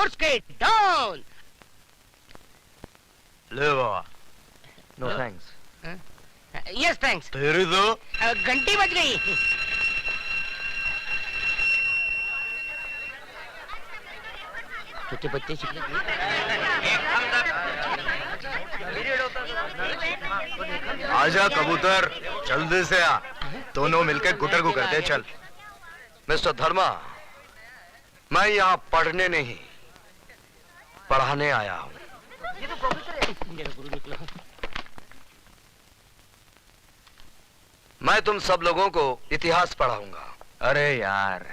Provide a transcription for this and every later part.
Force के down. ले बाबा। No thanks. Yes thanks. तेरी तो घंटी बज गई। छोटे बच्चे आजा कबूतर, जल्दी से आ। दोनों मिलकर गुटर को करते चल। मिस्टर धर्मा, मैं यहाँ पढ़ने नहीं पढ़ाने आया हूँ। मैं तुम सब लोगों को इतिहास पढ़ाऊंगा। अरे यार,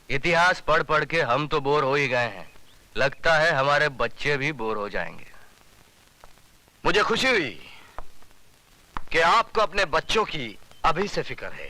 इतिहास पढ़ पढ़ के हम तो बोर हो ही गए हैं। लगता है हमारे बच्चे भी बोर हो जाएंगे। मुझे खुशी हुई कि आपको अपने बच्चों की अभी से फिक्र है।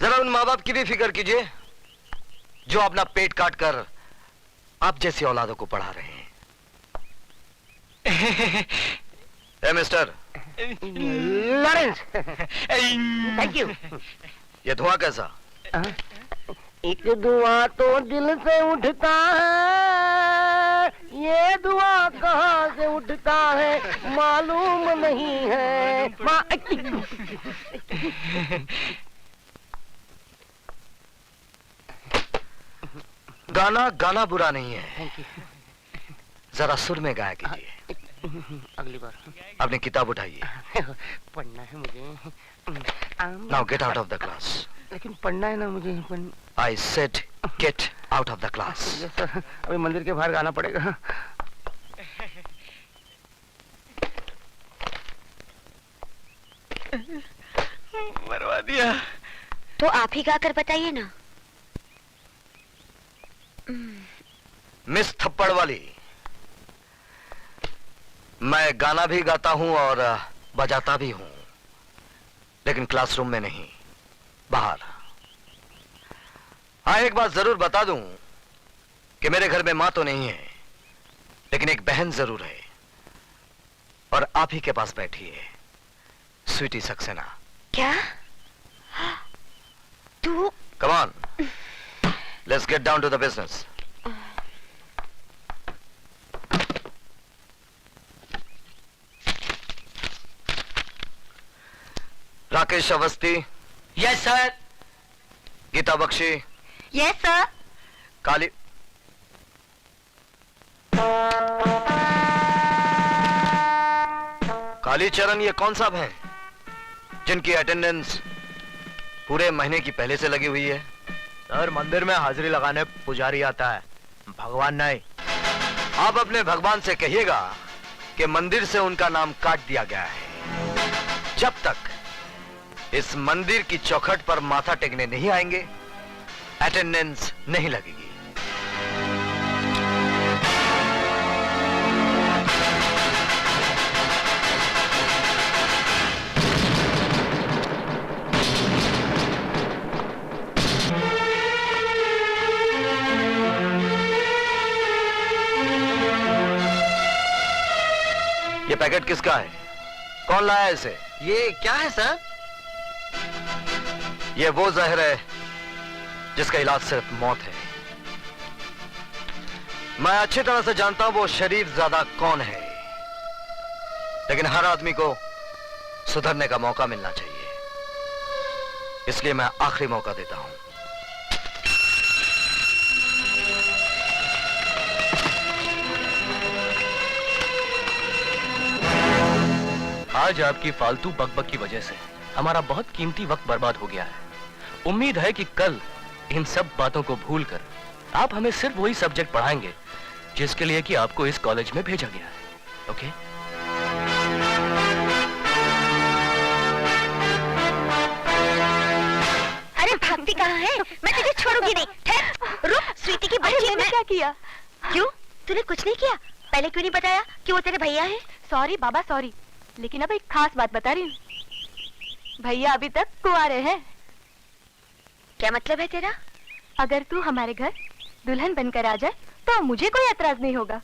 जरा उन माँ बाप की भी फिक्र कीजिए जो अपना पेट काट कर आप जैसी औलादों को पढ़ा रहे हैं। ए मिस्टर लॉरेंस, थैंक यू। ये धुआं कैसा? एक धुआं तो दिल से उठता है, ये धुआं कहाँ से उठता है मालूम नहीं है। गाना गाना बुरा नहीं है, जरा सुर में गाया कीजिए। अगली बार। अपनी किताब उठाइए। पढ़ना है मुझे। Now get out of the class. लेकिन पढ़ना है ना मुझे। I said get out of the class. Yes sir, अभी मंदिर के बाहर गाना पड़ेगा। मरवा दिया। तो आप ही गाकर बताइए ना। मिस थप्पड़ वाली, मैं गाना भी गाता हूं और बजाता भी हूं, लेकिन क्लासरूम में नहीं, बाहर। हाँ, एक बात जरूर बता दूं कि मेरे घर में मां तो नहीं है, लेकिन एक बहन जरूर है, और आप ही के पास बैठी है, स्वीटी सक्सेना। क्या? तू? Come on, let's get down to the business. Rakesh Awasthi. Yes sir. Geeta Bakshi. Yes sir. Kali Kalicharan, ये कौन साहब हैं जिनकी अटेंडेंस पूरे महीने की पहले से लगी हुई है? सर, मंदिर में हाजिरी लगाने पुजारी आता है, भगवान नहीं। आप अपने भगवान से कहिएगा कि मंदिर से उनका नाम काट दिया गया है। जब तक इस मंदिर की चौखट पर माथा टेकने नहीं आएंगे, अटेंडेंस नहीं लगेगी। ये पैकेट किसका है? कौन लाया इसे? ये क्या है सर? ये वो जहर है जिसका इलाज सिर्फ मौत है। मैं अच्छी तरह से जानता हूं वो शरीफ ज्यादा कौन है, लेकिन हर आदमी को सुधरने का मौका मिलना चाहिए, इसलिए मैं आखिरी मौका देता हूं। आज आपकी फालतू बकबक की वजह से हमारा बहुत कीमती वक्त बर्बाद हो गया है। उम्मीद है कि कल इन सब बातों को भूलकर आप हमें सिर्फ वही सब्जेक्ट पढ़ाएंगे जिसके लिए कि आपको इस कॉलेज में भेजा गया है। ओके? अरे भागती कहाँ है? मैं तुझे छोड़ूंगी नहीं। ठहर, रुक। स्वीटी की बच्ची, मैंने क्या किया? क्यों? तूने कुछ नहीं किया? पहले क्यों नहीं बताया कि वो तेरे भैया हैं? सॉरी बाबा सॉरी, लेकिन अब एक खास बात बता रही हूँ। भैया अभी तक कुंवारे हैं। क्या मतलब है तेरा? अगर तू हमारे घर दुल्हन बनकर आ जाए तो मुझे कोई एतराज नहीं होगा।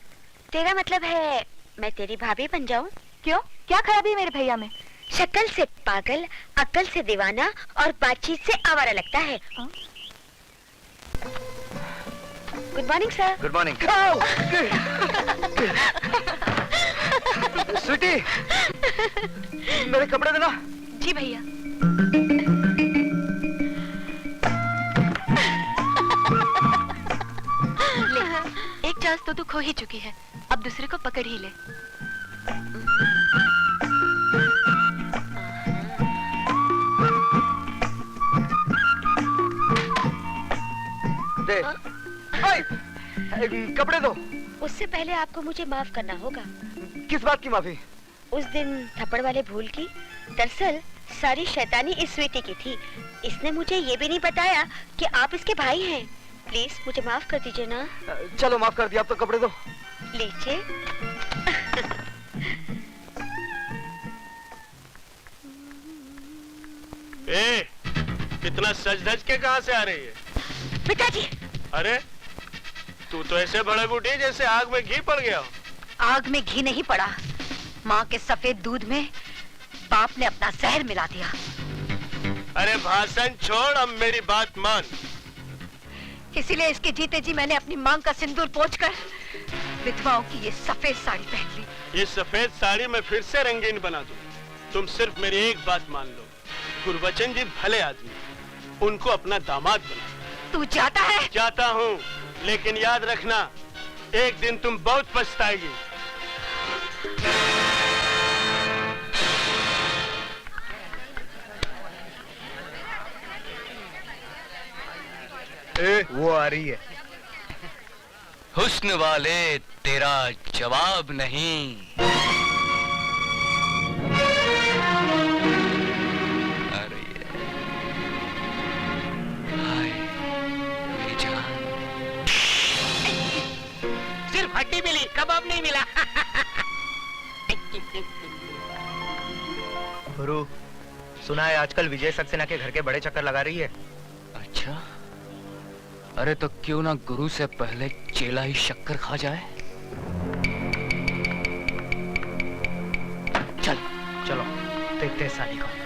तेरा मतलब है मैं तेरी भाभी बन जाऊं? क्यों? क्या खराबी है मेरे भैया में? शक्ल से पागल, अक्ल से दीवाना और बातचीत से आवारा लगता है। Good morning sir. Good morning. Sweetie, मेरे कपड़े देना। जी भैया। ले, एक चांस तो तू खो ही चुकी है, अब दूसरे को पकड़ ही ले। दे। ओए, कपड़े दो। उससे पहले आपको मुझे माफ करना होगा। किस बात की माफी? उस दिन थप्पड़ वाले भूल की। दरअसल सारी शैतानी इस स्वीटी की थी। इसने मुझे ये भी नहीं बताया कि आप इसके भाई हैं। प्लीज मुझे माफ कर दीजिए ना। चलो माफ कर दिया, अब तो कपड़े दो। लीजिए। ए, कितना सज धज के कहां से आ रही है? पिताजी। अरे तू तो ऐसे भड़क उठी जैसे आग में घी पड़ गया हो। आग में घी नहीं पड़ा, माँ के सफेद दूध में बाप ने अपना जहर मिला दिया। अरे भाषण छोड़, अब मेरी बात मान। इसीलिए इसके जीते जी मैंने अपनी मांग का सिंदूर पोंछकर विधवाओं की ये सफेद साड़ी पहन ली। ये सफेद साड़ी मैं फिर से रंगीन बना दूं। तुम सिर्फ मेरी एक बात मान लो, गुरबचन जी भले आदमी, उनको अपना दामाद बना। तू जाता है? जाता हूँ, लेकिन याद रखना, एक दिन तुम बहुत पछताएगी। वो आ रही है। हुस्न वाले तेरा जवाब नहीं। अरे हाय मेरी जान। सिर्फ हड्डी मिली, कबाब नहीं मिला। गुरु, सुना है आजकल विजय सक्सेना के घर के बड़े चक्कर लगा रही है। अच्छा, अरे तो क्यों ना गुरु से पहले चेला ही शक्कर खा जाए। चल चलो देखते हैं साली को।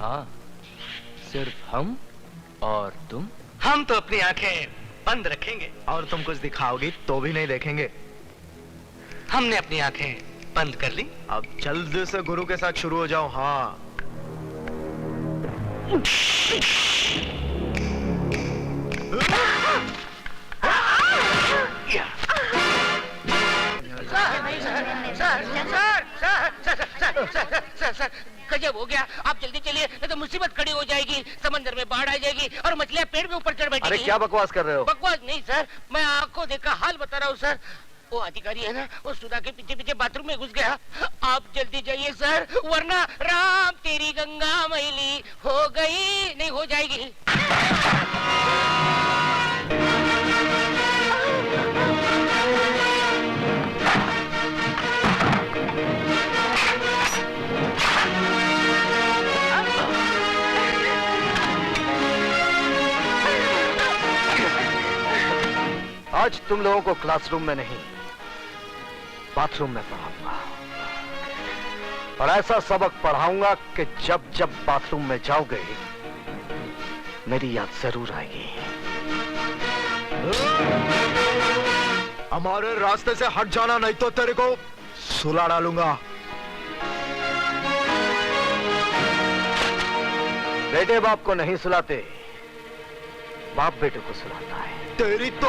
हाँ, सिर्फ हम और तुम। हम तो अपनी आंखें बंद रखेंगे और तुम कुछ दिखाओगी तो भी नहीं देखेंगे। हमने अपनी आंखें बंद कर ली। अब जल्द से गुरु के साथ शुरू हो जाओ। हाँ, सर, गजब हो गया। आप जल्दी चलिए, नहीं तो मुसीबत खड़ी हो जाएगी। समंदर में बाढ़ आ जाएगी और मछलियां पेड़ के ऊपर चढ़ बैठेगी। अरे क्या बकवास कर रहे हो? बकवास नहीं सर, मैं आंखों देखा हाल बता रहा हूँ सर। वो अधिकारी है ना, वो सुधा के पीछे पीछे बाथरूम में घुस गया। आप जल्दी जाइए सर, वरना राम तेरी गंगा मैली हो गई नहीं हो जाएगी। आज तुम लोगों को क्लासरूम में नहीं, बाथरूम में पढ़ाऊंगा। और ऐसा सबक पढ़ाऊंगा कि जब जब बाथरूम में जाओगे मेरी याद जरूर आएगी। हमारे रास्ते से हट जाना, नहीं तो तेरे को सुला डालूंगा। बेटे बाप को नहीं सुलाते, बाप बेटे को सुलाता है। तेरी तो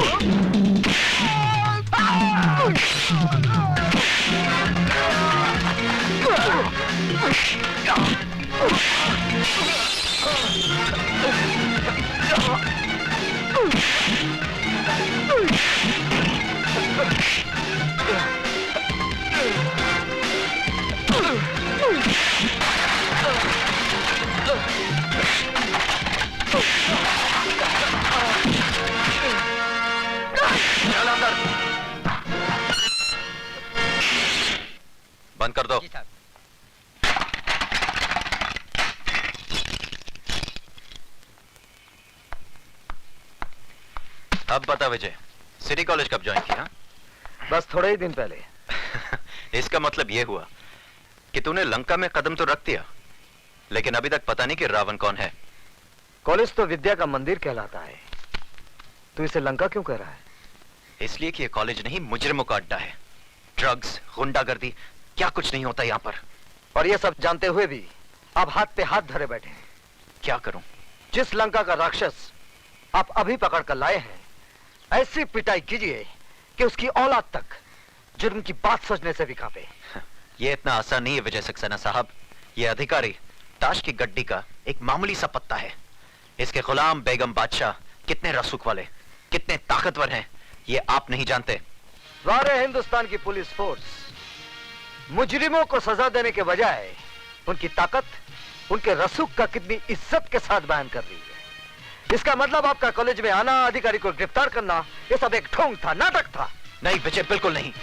अब बता विजय, सिटी कॉलेज कब ज्वाइन किया? बस थोड़े ही दिन पहले। इसका मतलब यह हुआ कि तूने लंका में कदम तो रख दिया, लेकिन अभी तक पता नहीं कि रावण कौन है। कॉलेज तो विद्या का मंदिर कहलाता है, तू इसे लंका क्यों कह रहा है? इसलिए कि यह कॉलेज नहीं, मुजरिमों का अड्डा है। ड्रग्स, गुंडागर्दी, क्या कुछ नहीं होता यहाँ पर। और ये सब जानते हुए भी आप हाथ पे हाथ धरे बैठे हैं। क्या करूं? जिस लंका का राक्षस आप अभी पकड़ कर लाए हैं, ऐसी पिटाई कीजिए कि उसकी औलाद तक जुर्म की बात सोचने से भी कांपे। यह इतना आसान नहीं है विजय सक्सेना साहब। यह अधिकारी ताश की गड्डी का एक मामूली सा पत्ता है। इसके गुलाम बेगम बादशाह कितने रसूख वाले, कितने ताकतवर हैं, ये आप नहीं जानते। सारे हिंदुस्तान की पुलिस फोर्स मुजरिमों को सजा देने के बजाय उनकी ताकत, उनके रसूख का कितनी इज्जत के साथ बयान कर रही है। इसका मतलब आपका कॉलेज में आना, अधिकारी को गिरफ्तार करना, ये सब एक ढोंग था, नाटक था। नहीं विजय, बिल्कुल नहीं।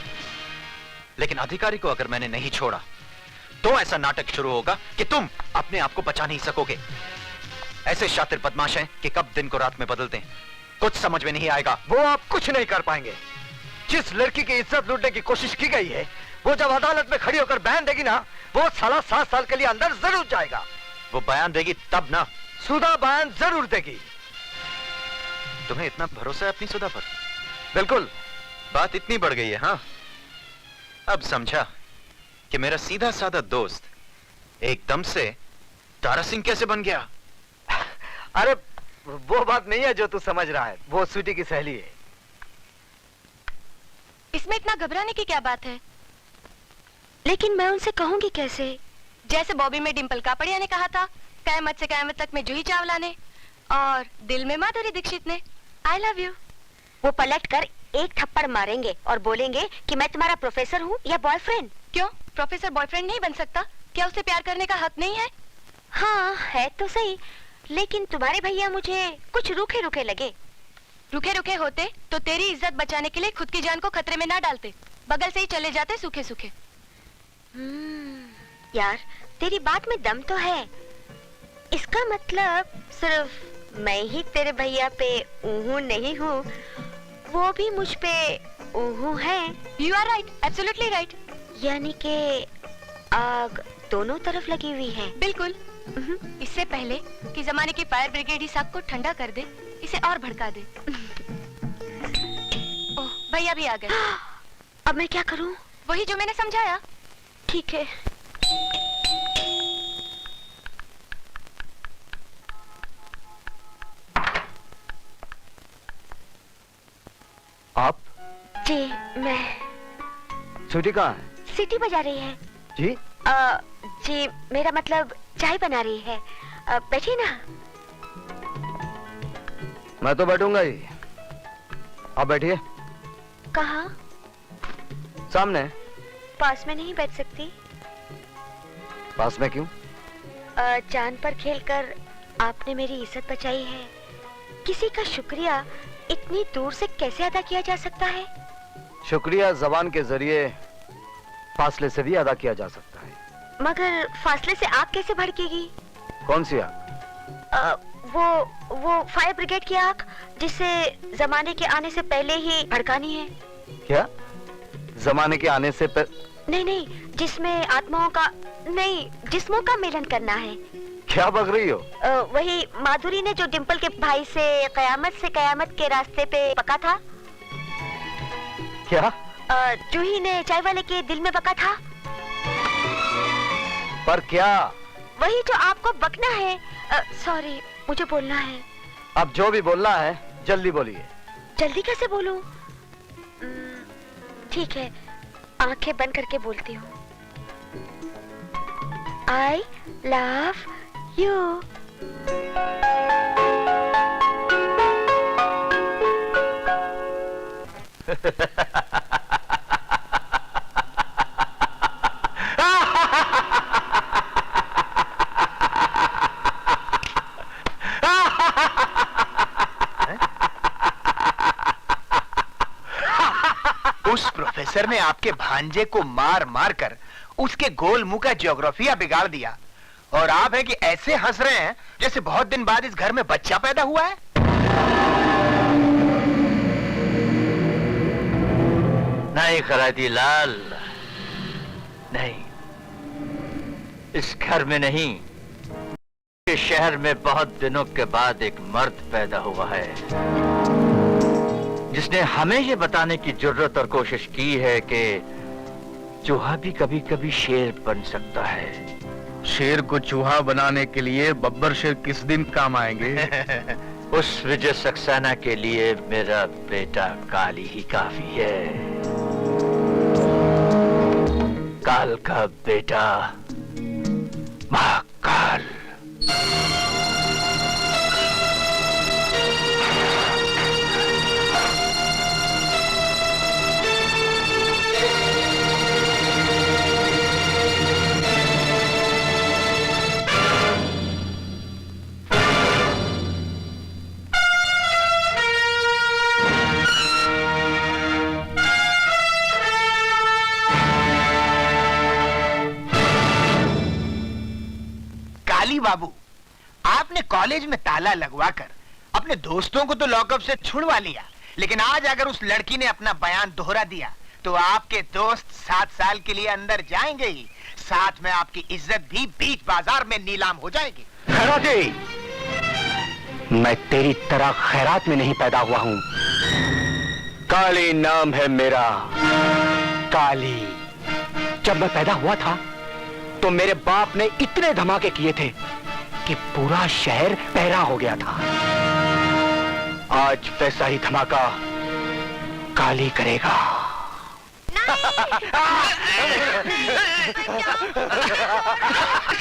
लेकिन अधिकारी को अगर मैंने नहीं छोड़ा तो ऐसा नाटक शुरू होगा कि तुम अपने आप को बचा नहीं सकोगे। ऐसे शातिर बदमाश हैं कि कब दिन को रात में बदलते हैं, कुछ समझ में नहीं आएगा। वो आप कुछ नहीं कर पाएंगे। जिस लड़की की इज्जत लूटने की कोशिश की गई है, वो जब अदालत में खड़ी होकर बयान देगी ना, वो साला 7 साल के लिए अंदर जरूर जाएगा। वो बयान देगी तब ना। सुधा बयान जरूर देगी। तुम्हें इतना भरोसा है अपनी सुधा पर? बिल्कुल। बात इतनी बढ़ गई है? हाँ, अब समझा कि मेरा सीधा साधा दोस्त एकदम से तारा सिंह कैसे बन गया। अरे वो बात नहीं है जो तू समझ रहा है, वो स्वीटी की सहेली है। इसमें इतना घबराने की क्या बात है? लेकिन मैं उनसे कहूंगी कैसे? जैसे बॉबी में डिंपल कापड़िया ने कहा था, कयामत से कयामत तक में जूही चावला ने, और दिल में माधुरी दीक्षित ने, आई लव यू। वो पलट कर एक थप्पड़ मारेंगे और बोलेंगे कि मैं तुम्हारा प्रोफेसर हूँ या बॉयफ्रेंड। क्यों, प्रोफेसर बॉयफ्रेंड नहीं बन सकता? क्या उसे प्यार करने का हक नहीं है? हाँ है तो सही, लेकिन तुम्हारे भैया मुझे कुछ रूखे रूखे लगे। रुके रुके होते तो तेरी इज्जत बचाने के लिए खुद की जान को खतरे में ना डालते, बगल से ही चले जाते सूखे सूखे। यार तेरी बात में दम तो है। इसका मतलब सिर्फ मैं ही तेरे भैया पे ऊहू नहीं हूँ, वो भी मुझ पे ऊहू है। You are right, absolutely right. यानी कि आग दोनों तरफ लगी हुई है। बिल्कुल। इससे पहले कि जमाने की फायर ब्रिगेड इस आग को ठंडा कर दे, इसे और भड़का दे। ओह, भैया भी आ गए। अब मैं क्या करूं? वही जो मैंने समझाया। ठीक है। आप? जी मैं। स्वीटी कहाँ है? सीटी बजा रही है। जी? जी मेरा मतलब चाय बना रही है। बैठिए ना। मैं तो बैठूंगा ही, आप बैठिए। कहाँ? सामने। पास में नहीं बैठ सकती? पास में क्यों? जान पर खेलकर आपने मेरी इज्जत बचाई है। किसी का शुक्रिया इतनी दूर से कैसे अदा किया जा सकता है? शुक्रिया जबान के जरिए फासले से भी अदा किया जा सकता है। मगर फासले से आग कैसे भड़केगी? कौन सी आग? वो फायर ब्रिगेड की आग, जिसे जमाने के आने से पहले ही भड़कानी है। क्या? जमाने के आने से नहीं, जिसमें आत्माओं का नहीं, जिस्मों का मिलन करना है। क्या बक रही हो? वही माधुरी ने जो डिंपल के भाई से कयामत के रास्ते पे बका था। क्या? जूही ने चाय वाले के दिल में बका था। पर क्या? वही जो आपको बकना है। सॉरी, मुझे बोलना है। अब जो भी बोलना है जल्दी बोलिए। जल्दी कैसे बोलूं? ठीक है, आंखें बंद करके बोलती हूँ। I love you. उस प्रोफेसर ने आपके भांजे को मार मार कर उसके गोल मुंह का ज्योग्राफिया बिगाड़ दिया, और आप है कि ऐसे हंस रहे हैं जैसे बहुत दिन बाद इस घर में बच्चा पैदा हुआ है। नहीं खराती लाल, नहीं, इस घर में नहीं, इस शहर में बहुत दिनों के बाद एक मर्द पैदा हुआ है जिसने हमें ये बताने की जरूरत और कोशिश की है कि चूहा भी कभी कभी शेर बन सकता है। शेर को चूहा बनाने के लिए बब्बर शेर किस दिन काम आएंगे? उस विजय सक्सेना के लिए मेरा बेटा काली ही काफी है। काल का बेटा महाकाल। काली बाबू, आपने कॉलेज में ताला लगवाकर अपने दोस्तों को तो लॉकअप से छुड़वा लिया, लेकिन आज अगर उस लड़की ने अपना बयान दोहरा दिया तो आपके दोस्त 7 साल के लिए अंदर जाएंगे ही, साथ में आपकी इज्जत भी बीच बाजार में नीलाम हो जाएगी। खैराती, मैं तेरी तरह खैरात में नहीं पैदा हुआ हूं। काली नाम है मेरा, काली। जब मैं पैदा हुआ था तो मेरे बाप ने इतने धमाके किए थे कि पूरा शहर पहरा हो गया था। आज वैसा ही धमाका काली करेगा। नहीं!